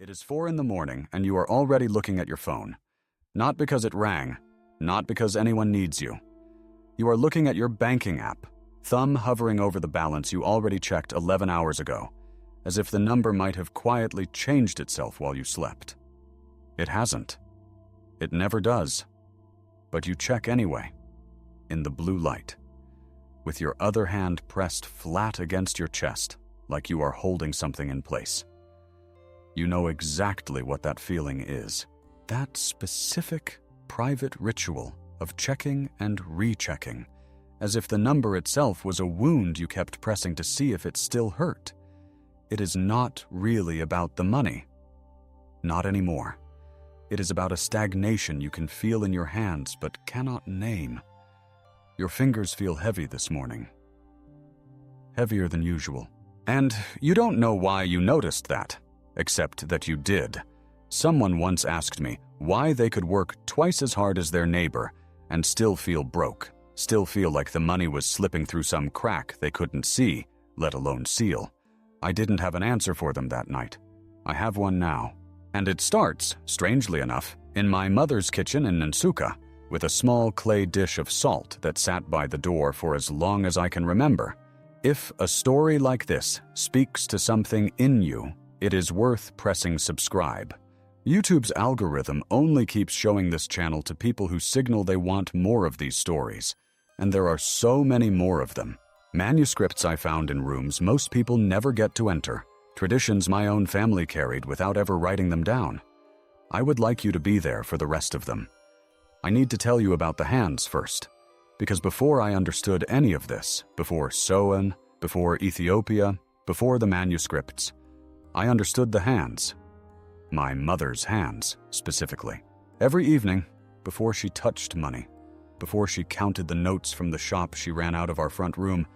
It is 4 in the morning and you are already looking at your phone. Not because it rang, not because anyone needs you. You are looking at your banking app, thumb hovering over the balance you already checked 11 hours ago, as if the number might have quietly changed itself while you slept. It hasn't. It never does. But you check anyway, in the blue light, with your other hand pressed flat against your chest, like you are holding something in place. You know exactly what that feeling is. That specific, private ritual of checking and rechecking, as if the number itself was a wound you kept pressing to see if it still hurt. It is not really about the money. Not anymore. It is about a stagnation you can feel in your hands but cannot name. Your fingers feel heavy this morning. Heavier than usual. And you don't know why you noticed that, except that you did. Someone once asked me why they could work twice as hard as their neighbor and still feel broke, still feel like the money was slipping through some crack they couldn't see, let alone seal. I didn't have an answer for them that night. I have one now. And it starts, strangely enough, in my mother's kitchen in Nsukka, with a small clay dish of salt that sat by the door for as long as I can remember. If a story like this speaks to something in you, it is worth pressing subscribe. YouTube's algorithm only keeps showing this channel to people who signal they want more of these stories, and there are so many more of them. Manuscripts I found in rooms most people never get to enter, traditions my own family carried without ever writing them down. I would like you to be there for the rest of them. I need to tell you about the hands first, because before I understood any of this, before Soan, before Ethiopia, before the manuscripts, I understood the hands. My mother's hands, specifically. Every evening, before she touched money, before she counted the notes from the shop she ran out of our front room,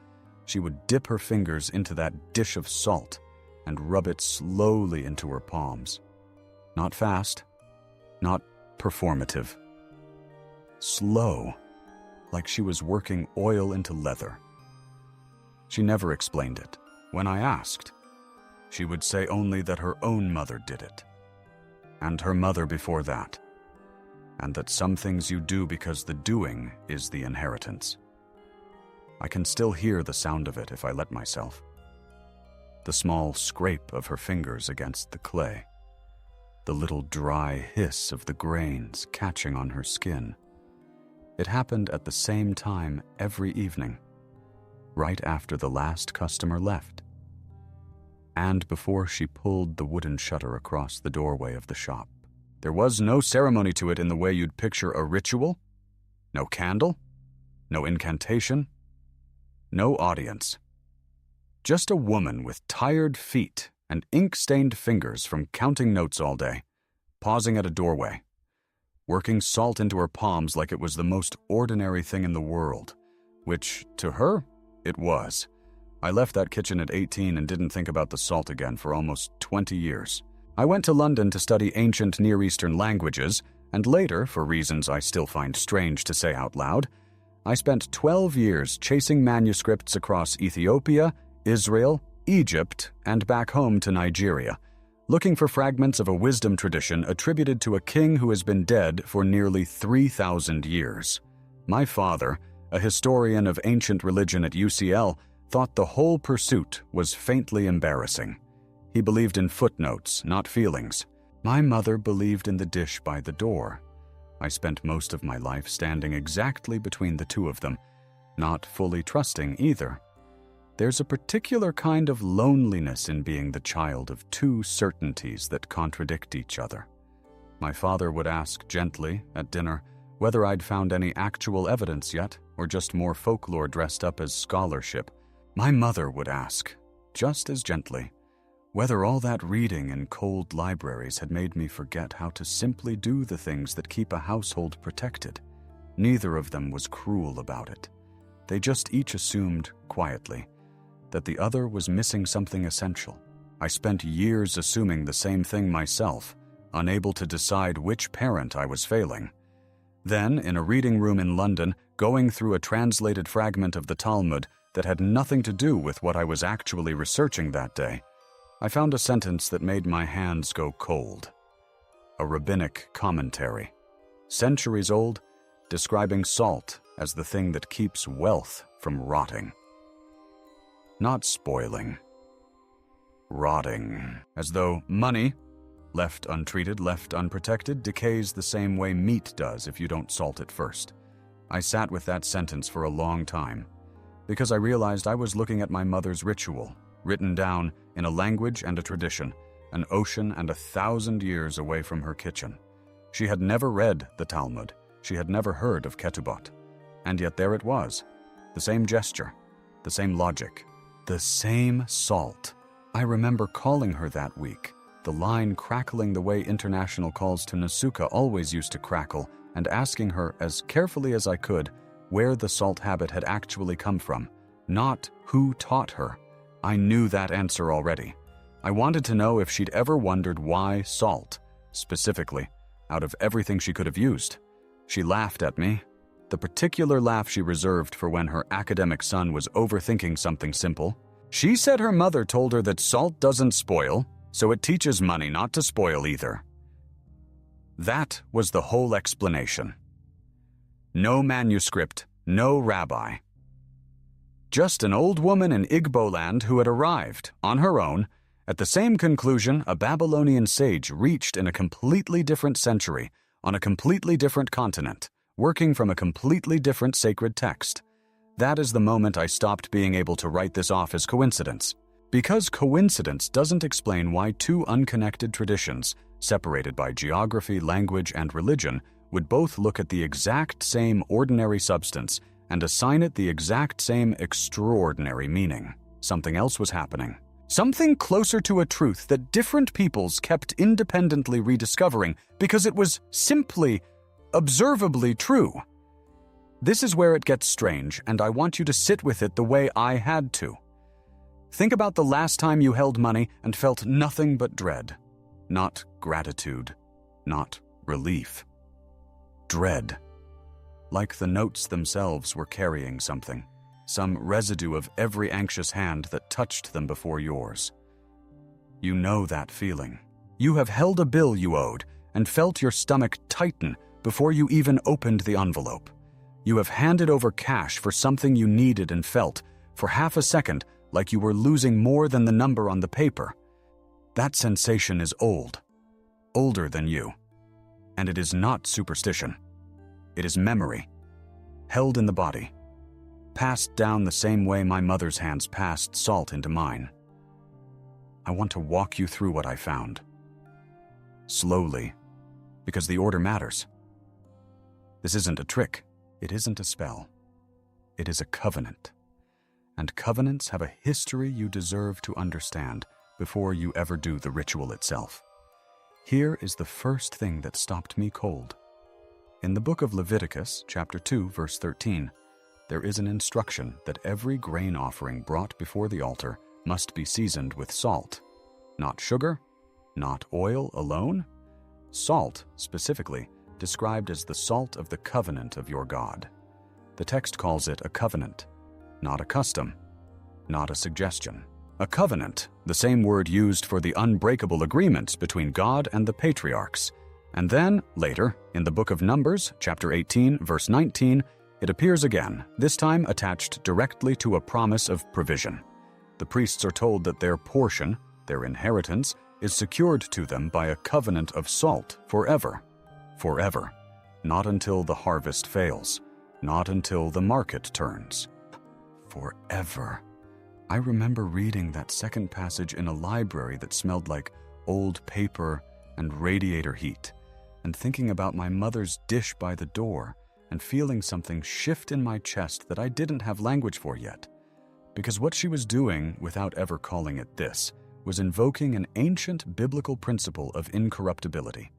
she would dip her fingers into that dish of salt and rub it slowly into her palms. Not fast, not performative. Slow, like she was working oil into leather. She never explained it. When I asked, she would say only that her own mother did it, and her mother before that, and that some things you do because the doing is the inheritance. I can still hear the sound of it if I let myself. The small scrape of her fingers against the clay, the little dry hiss of the grains catching on her skin. It happened at the same time every evening, right after the last customer left, and before she pulled the wooden shutter across the doorway of the shop. There was no ceremony to it in the way you'd picture a ritual, no candle, no incantation, no audience. Just a woman with tired feet and ink-stained fingers from counting notes all day, pausing at a doorway, working salt into her palms like it was the most ordinary thing in the world, which, to her, it was. I left that kitchen at 18 and didn't think about the salt again for almost 20 years. I went to London to study ancient Near Eastern languages, and later, for reasons I still find strange to say out loud, I spent 12 years chasing manuscripts across Ethiopia, Israel, Egypt, and back home to Nigeria, looking for fragments of a wisdom tradition attributed to a king who has been dead for nearly 3,000 years. My father, a historian of ancient religion at UCL, thought the whole pursuit was faintly embarrassing. He believed in footnotes, not feelings. My mother believed in the dish by the door. I spent most of my life standing exactly between the two of them, not fully trusting either. There's a particular kind of loneliness in being the child of two certainties that contradict each other. My father would ask gently at dinner whether I'd found any actual evidence yet, or just more folklore dressed up as scholarship. My mother would ask, just as gently, whether all that reading in cold libraries had made me forget how to simply do the things that keep a household protected. Neither of them was cruel about it. They just each assumed, quietly, that the other was missing something essential. I spent years assuming the same thing myself, unable to decide which parent I was failing. Then, in a reading room in London, going through a translated fragment of the Talmud that had nothing to do with what I was actually researching that day, I found a sentence that made my hands go cold. A rabbinic commentary, centuries old, describing salt as the thing that keeps wealth from rotting. Not spoiling. Rotting, as though money, left untreated, left unprotected, decays the same way meat does if you don't salt it first. I sat with that sentence for a long time, because I realized I was looking at my mother's ritual, written down in a language and a tradition, an ocean and 1,000 years away from her kitchen. She had never read the Talmud. She had never heard of Ketubot. And yet there it was, the same gesture, the same logic, the same salt. I remember calling her that week, the line crackling the way international calls to Nsukka always used to crackle, and asking her as carefully as I could where the salt habit had actually come from, not who taught her. I knew that answer already. I wanted to know if she'd ever wondered why salt, specifically, out of everything she could have used. She laughed at me, the particular laugh she reserved for when her academic son was overthinking something simple. She said her mother told her that salt doesn't spoil, so it teaches money not to spoil either. That was the whole explanation. No manuscript, no rabbi. Just an old woman in Igbo land who had arrived, on her own, at the same conclusion a Babylonian sage reached in a completely different century, on a completely different continent, working from a completely different sacred text. That is the moment I stopped being able to write this off as coincidence. Because coincidence doesn't explain why two unconnected traditions, separated by geography, language, and religion, would both look at the exact same ordinary substance and assign it the exact same extraordinary meaning. Something else was happening. Something closer to a truth that different peoples kept independently rediscovering because it was simply, observably true. This is where it gets strange, and I want you to sit with it the way I had to. Think about the last time you held money and felt nothing but dread. Not gratitude, not relief. Dread. Like the notes themselves were carrying something, some residue of every anxious hand that touched them before yours. You know that feeling. You have held a bill you owed and felt your stomach tighten before you even opened the envelope. You have handed over cash for something you needed and felt, for half a second, like you were losing more than the number on the paper. That sensation is old, older than you. And it is not superstition. It is memory, held in the body, passed down the same way my mother's hands passed salt into mine. I want to walk you through what I found. Slowly, because the order matters. This isn't a trick. It isn't a spell. It is a covenant. And covenants have a history you deserve to understand before you ever do the ritual itself. Here is the first thing that stopped me cold. In the book of Leviticus, chapter 2, verse 13, there is an instruction that every grain offering brought before the altar must be seasoned with salt. Not sugar, not oil alone. Salt, specifically, described as the salt of the covenant of your God. The text calls it a covenant, not a custom, not a suggestion. A covenant, the same word used for the unbreakable agreements between God and the patriarchs. And then, later, in the book of Numbers, chapter 18, verse 19, it appears again, this time attached directly to a promise of provision. The priests are told that their portion, their inheritance, is secured to them by a covenant of salt forever. Forever. Not until the harvest fails. Not until the market turns. Forever. I remember reading that second passage in a library that smelled like old paper and radiator heat, and thinking about my mother's dish by the door and feeling something shift in my chest that I didn't have language for yet. Because what she was doing, without ever calling it this, was invoking an ancient biblical principle of incorruptibility.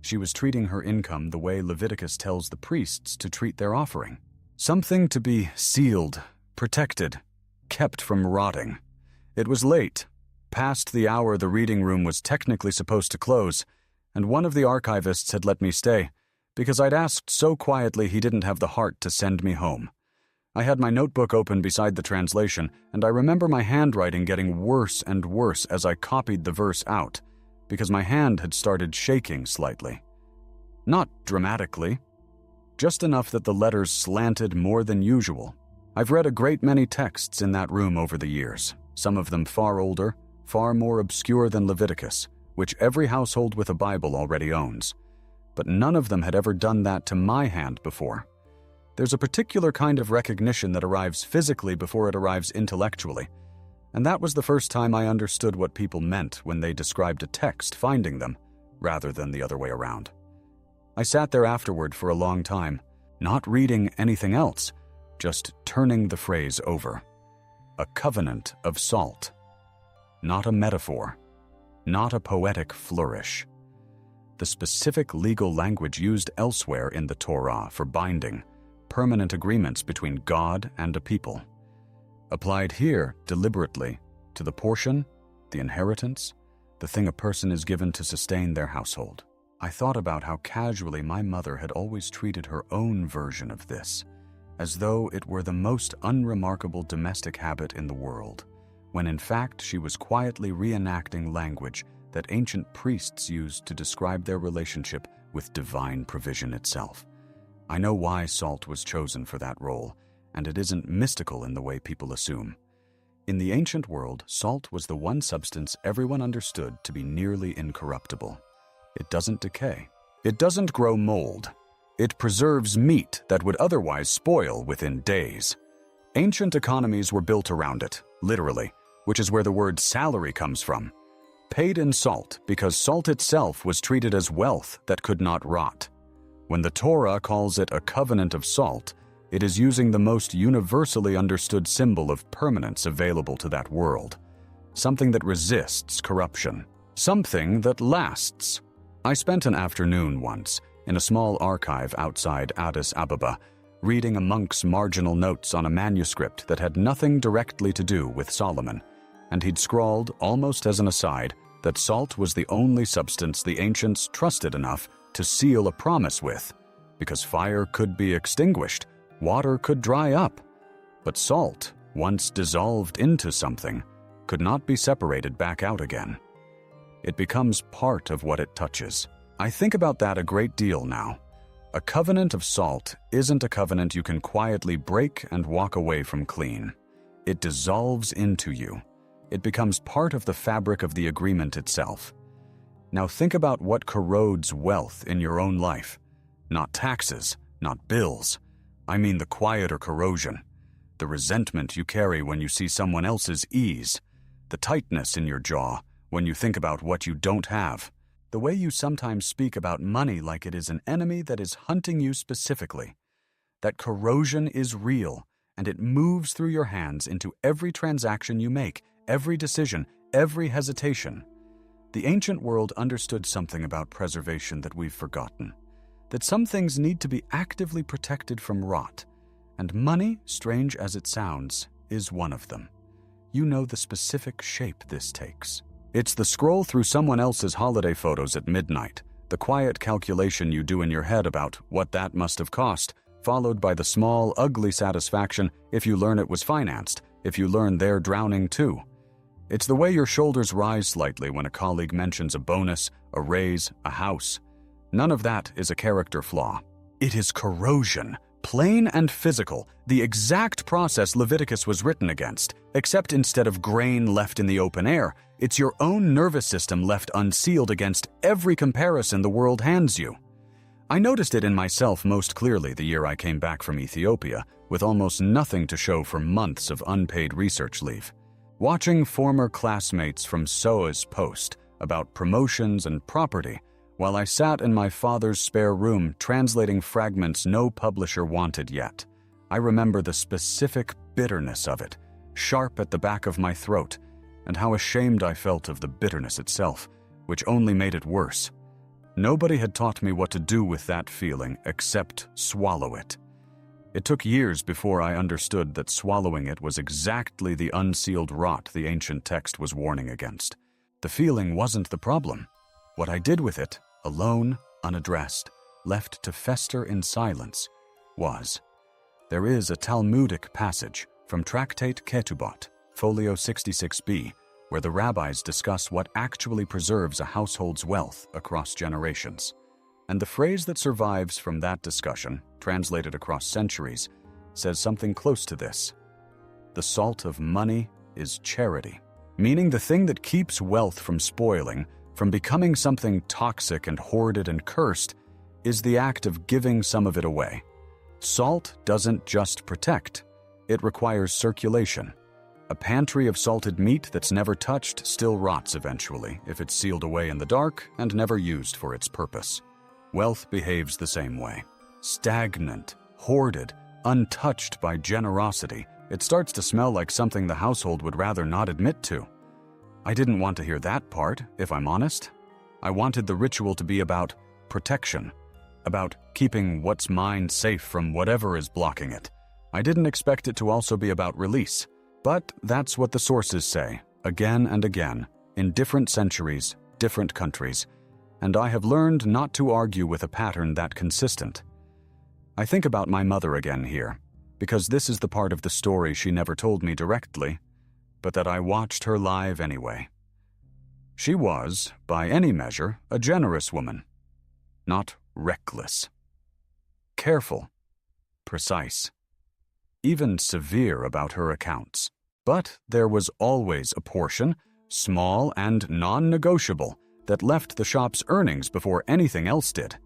She was treating her income the way Leviticus tells the priests to treat their offering. Something to be sealed, protected, kept from rotting. It was late, past the hour the reading room was technically supposed to close, and one of the archivists had let me stay, because I'd asked so quietly he didn't have the heart to send me home. I had my notebook open beside the translation, and I remember my handwriting getting worse and worse as I copied the verse out, because my hand had started shaking slightly. Not dramatically, just enough that the letters slanted more than usual. I've read a great many texts in that room over the years, some of them far older, far more obscure than Leviticus, which every household with a Bible already owns. But none of them had ever done that to my hand before. There's a particular kind of recognition that arrives physically before it arrives intellectually, and that was the first time I understood what people meant when they described a text finding them, rather than the other way around. I sat there afterward for a long time, not reading anything else, just turning the phrase over. A covenant of salt. Not a metaphor. Not a poetic flourish. The specific legal language used elsewhere in the Torah for binding, permanent agreements between God and a people. Applied here deliberately to the portion, the inheritance, the thing a person is given to sustain their household. I thought about how casually my mother had always treated her own version of this, as though it were the most unremarkable domestic habit in the world, when in fact she was quietly reenacting language that ancient priests used to describe their relationship with divine provision itself. I know why salt was chosen for that role, and it isn't mystical in the way people assume. In the ancient world, salt was the one substance everyone understood to be nearly incorruptible. It doesn't decay. It doesn't grow mold. It preserves meat that would otherwise spoil within days. Ancient economies were built around it, literally, which is where the word salary comes from. Paid in salt because salt itself was treated as wealth that could not rot. When the Torah calls it a covenant of salt, it is using the most universally understood symbol of permanence available to that world. Something that resists corruption. Something that lasts. I spent an afternoon once, in a small archive outside Addis Ababa, reading a monk's marginal notes on a manuscript that had nothing directly to do with Solomon, and he'd scrawled, almost as an aside, that salt was the only substance the ancients trusted enough to seal a promise with, because fire could be extinguished, water could dry up. But salt, once dissolved into something, could not be separated back out again. It becomes part of what it touches. I think about that a great deal now. A covenant of salt isn't a covenant you can quietly break and walk away from clean. It dissolves into you. It becomes part of the fabric of the agreement itself. Now think about what corrodes wealth in your own life. Not taxes, not bills. I mean the quieter corrosion. The resentment you carry when you see someone else's ease. The tightness in your jaw when you think about what you don't have. The way you sometimes speak about money like it is an enemy that is hunting you specifically. That corrosion is real, and it moves through your hands into every transaction you make, every decision, every hesitation. The ancient world understood something about preservation that we've forgotten. That some things need to be actively protected from rot. And money, strange as it sounds, is one of them. You know the specific shape this takes. It's the scroll through someone else's holiday photos at midnight, the quiet calculation you do in your head about what that must have cost, followed by the small, ugly satisfaction if you learn it was financed, if you learn they're drowning too. It's the way your shoulders rise slightly when a colleague mentions a bonus, a raise, a house. None of that is a character flaw. It is corrosion, plain and physical, the exact process Leviticus was written against, except instead of grain left in the open air, it's your own nervous system left unsealed against every comparison the world hands you. I noticed it in myself most clearly the year I came back from Ethiopia, with almost nothing to show for months of unpaid research leave. Watching former classmates from SOA's post about promotions and property, while I sat in my father's spare room translating fragments no publisher wanted yet. I remember the specific bitterness of it, sharp at the back of my throat, and how ashamed I felt of the bitterness itself, which only made it worse. Nobody had taught me what to do with that feeling except swallow it. It took years before I understood that swallowing it was exactly the unsealed rot the ancient text was warning against. The feeling wasn't the problem. What I did with it, alone, unaddressed, left to fester in silence, was. There is a Talmudic passage from Tractate Ketubot, folio 66b, where the rabbis discuss what actually preserves a household's wealth across generations. And the phrase that survives from that discussion, translated across centuries, says something close to this. The salt of money is charity, meaning the thing that keeps wealth from spoiling, from becoming something toxic and hoarded and cursed, is the act of giving some of it away. Salt doesn't just protect, it requires circulation. A pantry of salted meat that's never touched still rots eventually if it's sealed away in the dark and never used for its purpose. Wealth behaves the same way. Stagnant, hoarded, untouched by generosity, it starts to smell like something the household would rather not admit to. I didn't want to hear that part, if I'm honest. I wanted the ritual to be about protection, about keeping what's mine safe from whatever is blocking it. I didn't expect it to also be about release, but that's what the sources say, again and again, in different centuries, different countries, and I have learned not to argue with a pattern that consistent. I think about my mother again here, because this is the part of the story she never told me directly, but that I watched her live anyway. She was, by any measure, a generous woman, not reckless. Careful, precise, even severe about her accounts. But there was always a portion, small and non-negotiable, that left the shop's earnings before anything else did.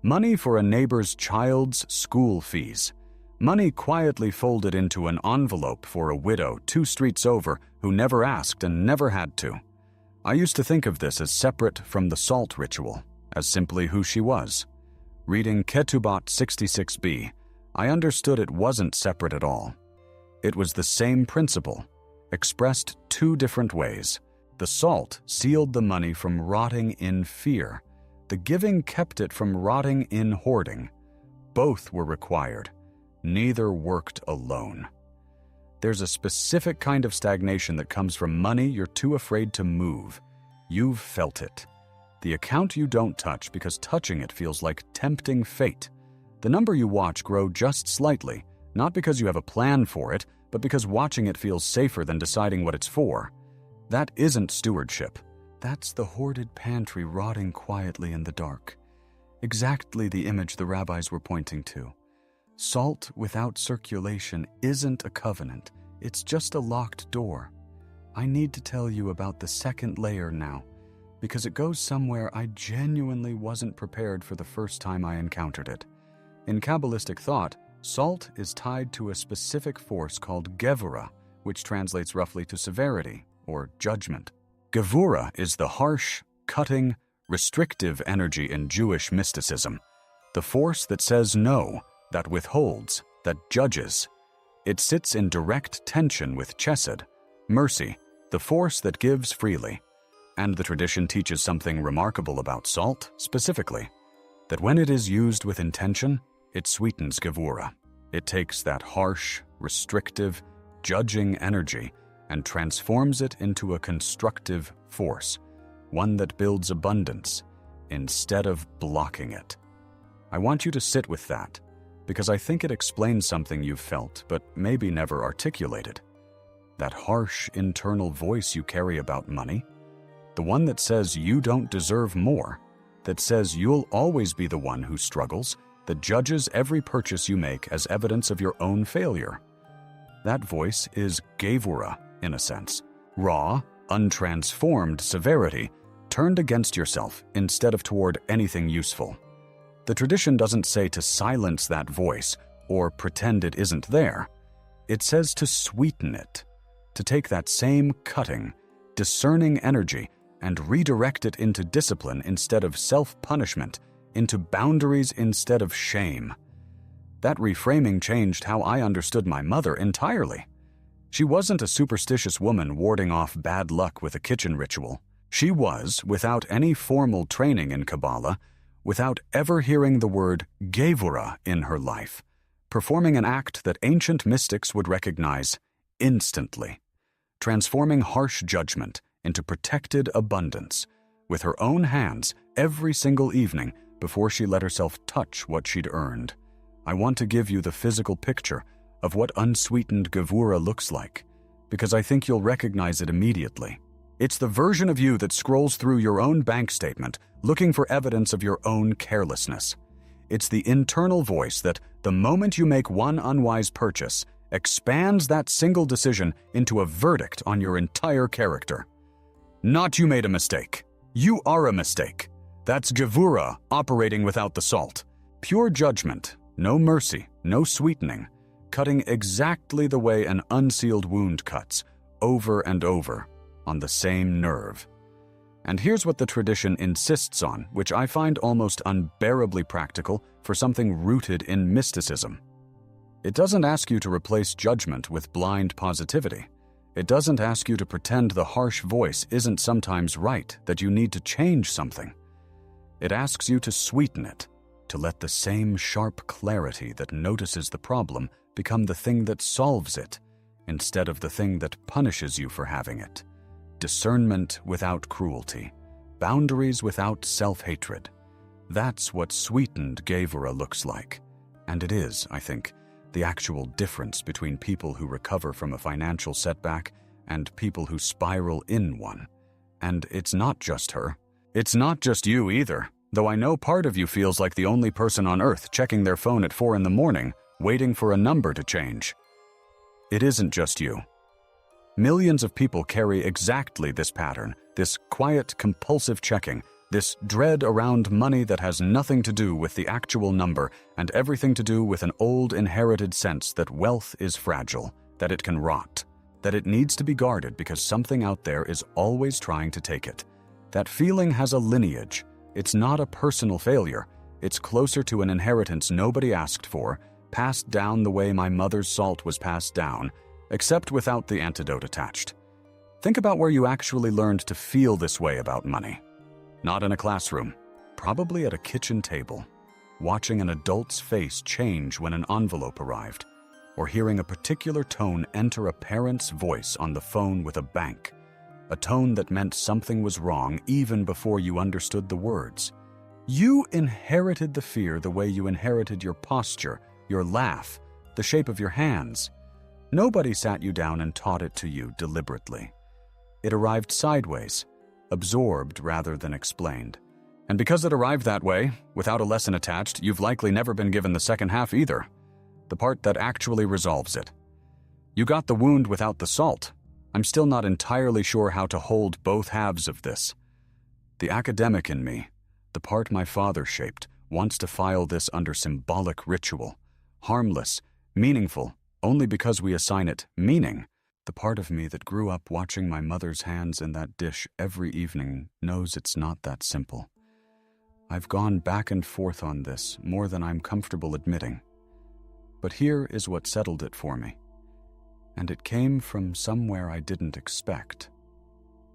Money for a neighbor's child's school fees. Money quietly folded into an envelope for a widow 2 streets over who never asked and never had to. I used to think of this as separate from the salt ritual, as simply who she was. Reading Ketubot 66b, I understood it wasn't separate at all. It was the same principle, expressed 2 different ways. The salt sealed the money from rotting in fear. The giving kept it from rotting in hoarding. Both were required. Neither worked alone. There's a specific kind of stagnation that comes from money you're too afraid to move. You've felt it. The account you don't touch because touching it feels like tempting fate. The number you watch grow just slightly, not because you have a plan for it, but because watching it feels safer than deciding what it's for. That isn't stewardship. That's the hoarded pantry rotting quietly in the dark. Exactly the image the rabbis were pointing to. Salt without circulation isn't a covenant. It's just a locked door. I need to tell you about the second layer now, because it goes somewhere I genuinely wasn't prepared for the first time I encountered it. In Kabbalistic thought, salt is tied to a specific force called Gevurah, which translates roughly to severity, or judgment. Gevurah is the harsh, cutting, restrictive energy in Jewish mysticism, the force that says no, that withholds, that judges. It sits in direct tension with chesed, mercy, the force that gives freely. And the tradition teaches something remarkable about salt, specifically, that when it is used with intention, it sweetens Gevurah. It takes that harsh, restrictive, judging energy and transforms it into a constructive force, one that builds abundance instead of blocking it. I want you to sit with that, because I think it explains something you've felt but maybe never articulated. That harsh internal voice you carry about money, the one that says you don't deserve more, that says you'll always be the one who struggles, that judges every purchase you make as evidence of your own failure. That voice is Gevurah, in a sense, raw, untransformed severity, turned against yourself instead of toward anything useful. The tradition doesn't say to silence that voice or pretend it isn't there. It says to sweeten it, to take that same cutting, discerning energy and redirect it into discipline instead of self-punishment, into boundaries instead of shame. That reframing changed how I understood my mother entirely. She wasn't a superstitious woman warding off bad luck with a kitchen ritual. She was, without any formal training in Kabbalah, without ever hearing the word Gevurah in her life, performing an act that ancient mystics would recognize instantly, transforming harsh judgment into protected abundance, with her own hands every single evening before she let herself touch what she'd earned. I want to give you the physical picture of what unsweetened Gevurah looks like, because I think you'll recognize it immediately. It's the version of you that scrolls through your own bank statement looking for evidence of your own carelessness. It's the internal voice that, the moment you make one unwise purchase, expands that single decision into a verdict on your entire character. Not you made a mistake. You are a mistake. That's Gevurah operating without the salt. Pure judgment, no mercy, no sweetening, cutting exactly the way an unsealed wound cuts, over and over, on the same nerve. And here's what the tradition insists on, which I find almost unbearably practical for something rooted in mysticism. It doesn't ask you to replace judgment with blind positivity. It doesn't ask you to pretend the harsh voice isn't sometimes right, that you need to change something. It asks you to sweeten it, to let the same sharp clarity that notices the problem become the thing that solves it, instead of the thing that punishes you for having it. Discernment without cruelty, boundaries without self-hatred. That's what sweetened Gevurah looks like. And it is, I think, the actual difference between people who recover from a financial setback and people who spiral in one. And it's not just her. It's not just you either, though I know part of you feels like the only person on earth checking their phone at 4 a.m, waiting for a number to change. It isn't just you. Millions of people carry exactly this pattern, this quiet, compulsive checking, this dread around money that has nothing to do with the actual number and everything to do with an old inherited sense that wealth is fragile, that it can rot, that it needs to be guarded because something out there is always trying to take it. That feeling has a lineage. It's not a personal failure. It's closer to an inheritance nobody asked for, passed down the way my mother's salt was passed down, except without the antidote attached. Think about where you actually learned to feel this way about money. Not in a classroom, probably at a kitchen table, watching an adult's face change when an envelope arrived, or hearing a particular tone enter a parent's voice on the phone with a bank, a tone that meant something was wrong even before you understood the words. You inherited the fear the way you inherited your posture, your laugh, the shape of your hands. Nobody sat you down and taught it to you deliberately. It arrived sideways, absorbed rather than explained. And because it arrived that way, without a lesson attached, you've likely never been given the second half either, the part that actually resolves it. You got the wound without the salt. I'm still not entirely sure how to hold both halves of this. The academic in me, the part my father shaped, wants to file this under symbolic ritual, harmless, meaningful, only because we assign it meaning. The part of me that grew up watching my mother's hands in that dish every evening knows it's not that simple. I've gone back and forth on this more than I'm comfortable admitting. But here is what settled it for me. And it came from somewhere I didn't expect.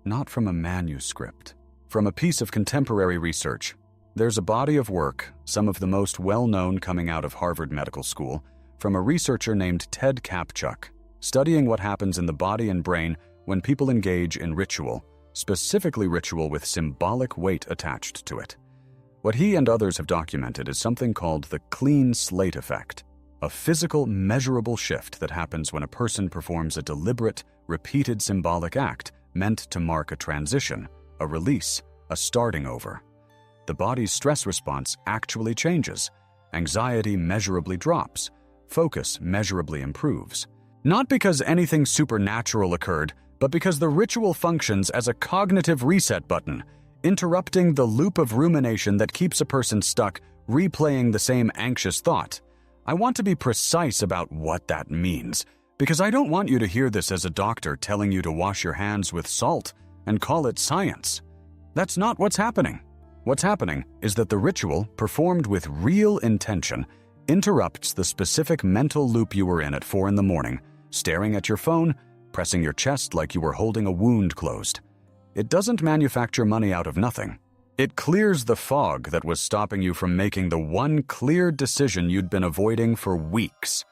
Not from a manuscript, from a piece of contemporary research. There's a body of work, some of the most well-known coming out of Harvard Medical School, from a researcher named Ted Kaptchuk, studying what happens in the body and brain when people engage in ritual, specifically ritual with symbolic weight attached to it. What he and others have documented is something called the clean slate effect, a physical, measurable shift that happens when a person performs a deliberate, repeated symbolic act meant to mark a transition, a release, a starting over. The body's stress response actually changes. Anxiety measurably drops. Focus measurably improves. Not because anything supernatural occurred, but because the ritual functions as a cognitive reset button, interrupting the loop of rumination that keeps a person stuck, replaying the same anxious thought. I want to be precise about what that means, because I don't want you to hear this as a doctor telling you to wash your hands with salt and call it science. That's not what's happening. What's happening is that the ritual, performed with real intention, interrupts the specific mental loop you were in at 4 a.m, staring at your phone, pressing your chest like you were holding a wound closed. It doesn't manufacture money out of nothing. It clears the fog that was stopping you from making the one clear decision you'd been avoiding for weeks.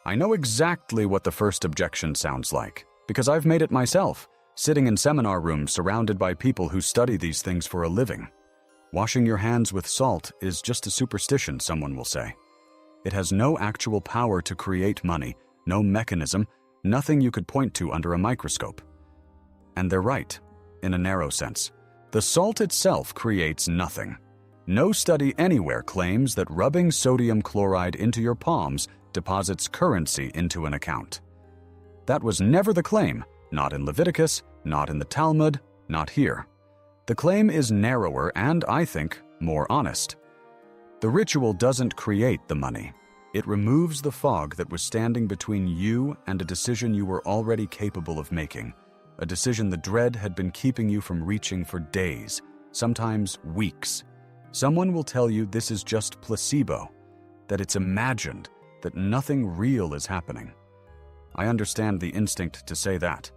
I know exactly what the first objection sounds like, because I've made it myself, sitting in seminar rooms surrounded by people who study these things for a living. Washing your hands with salt is just a superstition, someone will say. It has no actual power to create money, no mechanism, nothing you could point to under a microscope. And they're right, in a narrow sense. The salt itself creates nothing. No study anywhere claims that rubbing sodium chloride into your palms deposits currency into an account. That was never the claim, not in Leviticus, not in the Talmud, not here. The claim is narrower and, I think, more honest. The ritual doesn't create the money. It removes the fog that was standing between you and a decision you were already capable of making, a decision the dread had been keeping you from reaching for days, sometimes weeks. Someone will tell you this is just placebo, that it's imagined, that nothing real is happening. I understand the instinct to say that,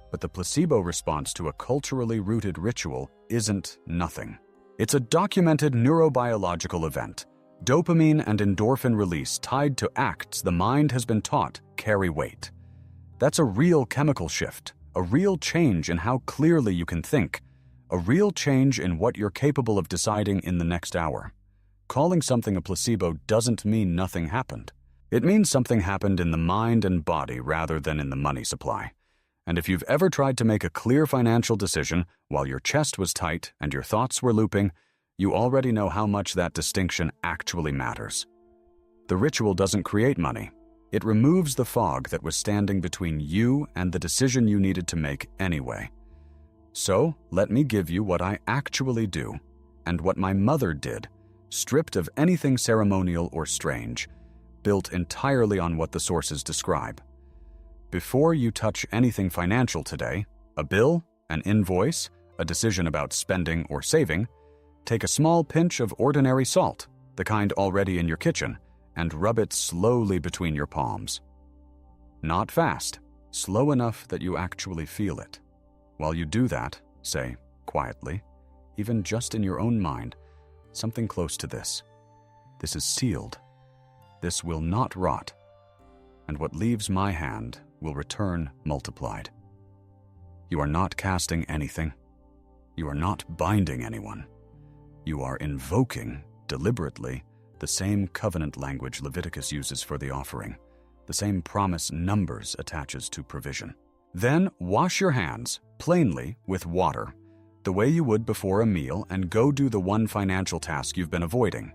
but the placebo response to a culturally rooted ritual isn't nothing. It's a documented neurobiological event. Dopamine and endorphin release tied to acts the mind has been taught carry weight. That's a real chemical shift, a real change in how clearly you can think, a real change in what you're capable of deciding in the next hour. Calling something a placebo doesn't mean nothing happened. It means something happened in the mind and body rather than in the money supply. And if you've ever tried to make a clear financial decision while your chest was tight and your thoughts were looping, you already know how much that distinction actually matters. The ritual doesn't create money. It removes the fog that was standing between you and the decision you needed to make anyway. So, let me give you what I actually do, and what my mother did, stripped of anything ceremonial or strange, built entirely on what the sources describe. Before you touch anything financial today, a bill, an invoice, a decision about spending or saving, take a small pinch of ordinary salt, the kind already in your kitchen, and rub it slowly between your palms. Not fast, slow enough that you actually feel it. While you do that, say, quietly, even just in your own mind, something close to this. This is sealed. This will not rot. And what leaves my hand will return multiplied. You are not casting anything. You are not binding anyone. You are invoking, deliberately, the same covenant language Leviticus uses for the offering, the same promise Numbers attaches to provision. Then wash your hands, plainly, with water, the way you would before a meal, and go do the one financial task you've been avoiding.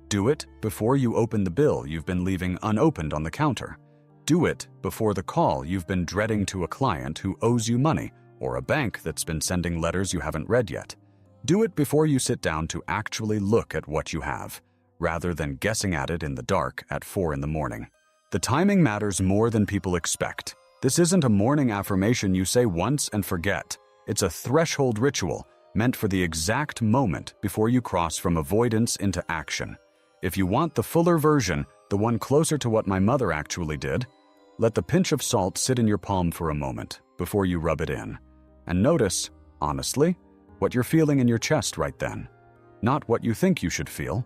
Do it before you open the bill you've been leaving unopened on the counter. Do it before the call you've been dreading to a client who owes you money, or a bank that's been sending letters you haven't read yet. Do it before you sit down to actually look at what you have, rather than guessing at it in the dark at 4 a.m. The timing matters more than people expect. This isn't a morning affirmation you say once and forget. It's a threshold ritual meant for the exact moment before you cross from avoidance into action. If you want the fuller version, the one closer to what my mother actually did, let the pinch of salt sit in your palm for a moment before you rub it in. And notice, honestly, what you're feeling in your chest right then. Not what you think you should feel.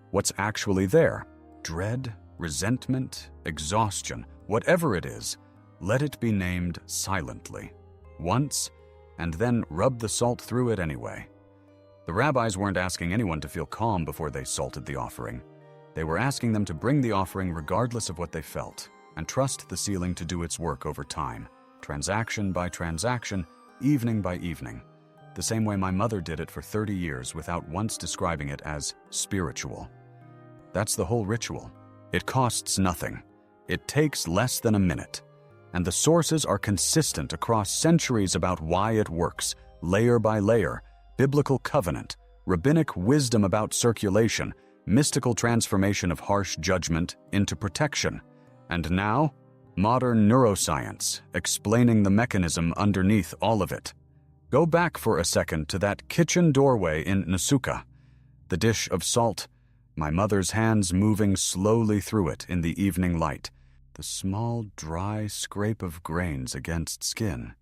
What's actually there. Dread, resentment, exhaustion, whatever it is, let it be named silently. Once, and then rub the salt through it anyway. The rabbis weren't asking anyone to feel calm before they salted the offering. They were asking them to bring the offering regardless of what they felt, and trust the sealing to do its work over time, transaction by transaction, evening by evening, the same way my mother did it for 30 years without once describing it as spiritual. That's the whole ritual. It costs nothing. It takes less than a minute. And the sources are consistent across centuries about why it works, layer by layer, biblical covenant, rabbinic wisdom about circulation, mystical transformation of harsh judgment into protection, and now, modern neuroscience explaining the mechanism underneath all of it. Go back for a second to that kitchen doorway in Nsukka, the dish of salt, my mother's hands moving slowly through it in the evening light, the small, dry scrape of grains against skin,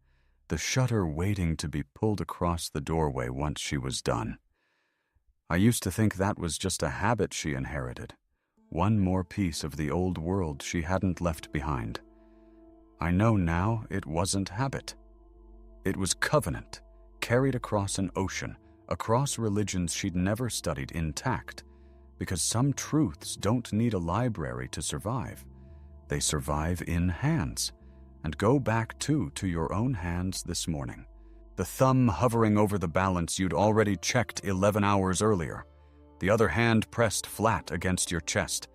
the shutter waiting to be pulled across the doorway once she was done. I used to think that was just a habit she inherited, one more piece of the old world she hadn't left behind. I know now it wasn't habit. It was covenant, carried across an ocean, across religions she'd never studied intact, because some truths don't need a library to survive. They survive in hands. And go back, to your own hands this morning. The thumb hovering over the balance you'd already checked 11 hours earlier. The other hand pressed flat against your chest,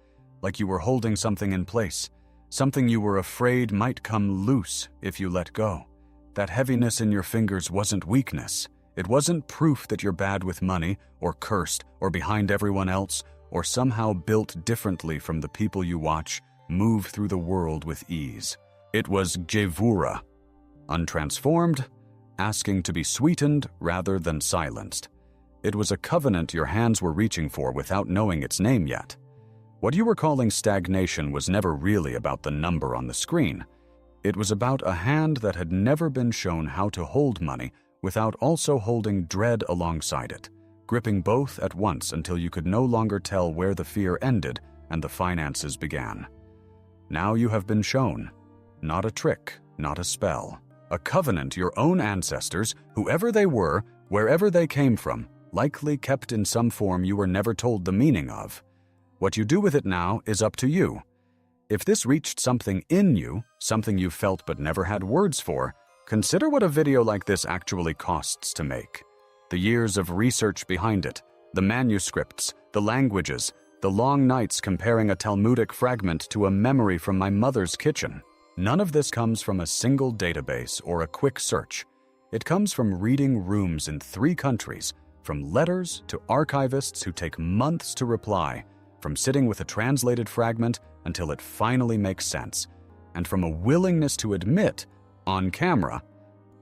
like you were holding something in place, something you were afraid might come loose if you let go. That heaviness in your fingers wasn't weakness. It wasn't proof that you're bad with money, or cursed, or behind everyone else, or somehow built differently from the people you watch move through the world with ease. It was Gevurah, untransformed, asking to be sweetened rather than silenced. It was a covenant your hands were reaching for without knowing its name yet. What you were calling stagnation was never really about the number on the screen. It was about a hand that had never been shown how to hold money without also holding dread alongside it, gripping both at once until you could no longer tell where the fear ended and the finances began. Now you have been shown. Not a trick, not a spell. A covenant your own ancestors, whoever they were, wherever they came from, likely kept in some form you were never told the meaning of. What you do with it now is up to you. If this reached something in you, something you felt but never had words for, consider what a video like this actually costs to make. The years of research behind it, the manuscripts, the languages, the long nights comparing a Talmudic fragment to a memory from my mother's kitchen. None of this comes from a single database or a quick search. It comes from reading rooms in 3 countries, from letters to archivists who take months to reply, from sitting with a translated fragment until it finally makes sense, and from a willingness to admit, on camera,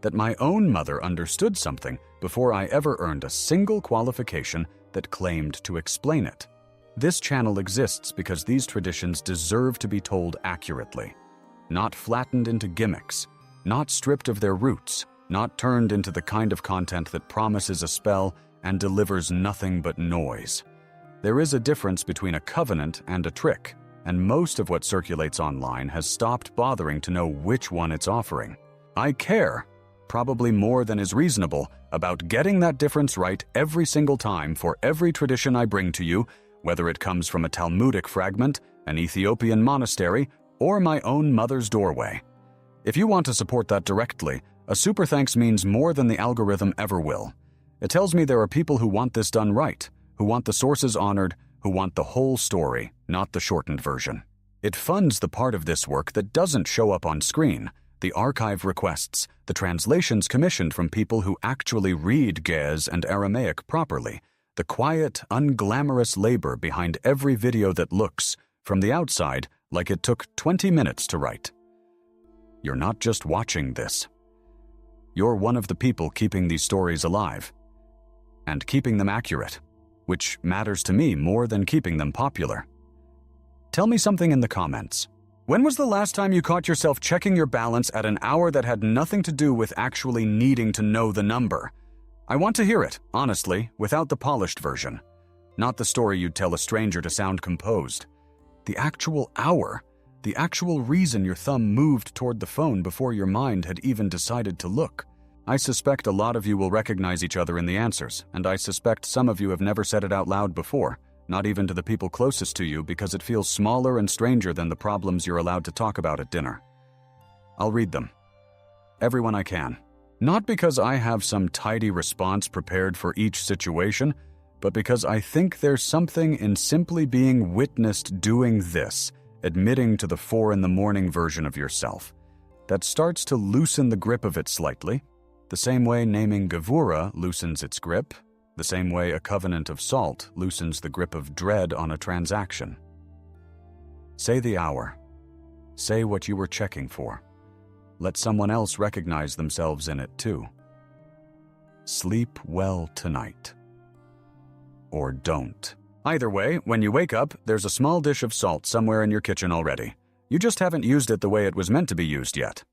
that my own mother understood something before I ever earned a single qualification that claimed to explain it. This channel exists because these traditions deserve to be told accurately. Not flattened into gimmicks, not stripped of their roots, not turned into the kind of content that promises a spell and delivers nothing but noise. There is a difference between a covenant and a trick, and most of what circulates online has stopped bothering to know which one it's offering. I care, probably more than is reasonable, about getting that difference right every single time for every tradition I bring to you, whether it comes from a Talmudic fragment, an Ethiopian monastery, or my own mother's doorway. If you want to support that directly, a super thanks means more than the algorithm ever will. It tells me there are people who want this done right, who want the sources honored, who want the whole story, not the shortened version. It funds the part of this work that doesn't show up on screen, the archive requests, the translations commissioned from people who actually read Ge'ez and Aramaic properly, the quiet, unglamorous labor behind every video that looks, from the outside, like it took 20 minutes to write. You're not just watching this. You're one of the people keeping these stories alive. And keeping them accurate, which matters to me more than keeping them popular. Tell me something in the comments. When was the last time you caught yourself checking your balance at an hour that had nothing to do with actually needing to know the number? I want to hear it, honestly, without the polished version. Not the story you'd tell a stranger to sound composed. The actual hour, the actual reason your thumb moved toward the phone before your mind had even decided to look. I suspect a lot of you will recognize each other in the answers, and I suspect some of you have never said it out loud before, not even to the people closest to you, because it feels smaller and stranger than the problems you're allowed to talk about at dinner. I'll read them. Everyone I can. Not because I have some tidy response prepared for each situation, but because I think there's something in simply being witnessed doing this, admitting to the 4 a.m. version of yourself, that starts to loosen the grip of it slightly, the same way naming Gevurah loosens its grip, the same way a covenant of salt loosens the grip of dread on a transaction. Say the hour. Say what you were checking for. Let someone else recognize themselves in it too. Sleep well tonight. Or don't. Either way, when you wake up, there's a small dish of salt somewhere in your kitchen already. You just haven't used it the way it was meant to be used yet.